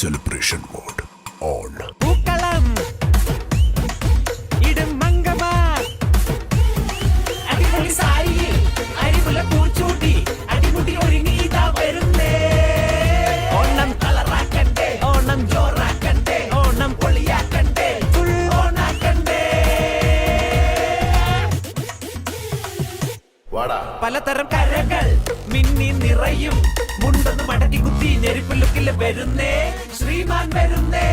celebration mode on. പൂക്കളം ഇടും മംഗമാർ അടിപൊളി സാരിയിൽ അരിമുല്ല പൂച്ചൂട്ടി അടിമുടി ഒരുങ്ങി ഇതാ വരുന്നേ ഓണം കളറാക്കണ്ടേ ഓണം ജോറാക്കണ്ടേ ഓണം പൊളിയാക്കണ്ടേ ഫുൾ ഓണാക്കണ്ടേ പലതരം കരകൾ മിന്നി നിറയും മുണ്ടൊന്ന് മടക്കി കുത്തി ഞെരിപ്പ് ലുക്കിൽ വരുന്നേ ശ്രീമാൻ വരുന്നേ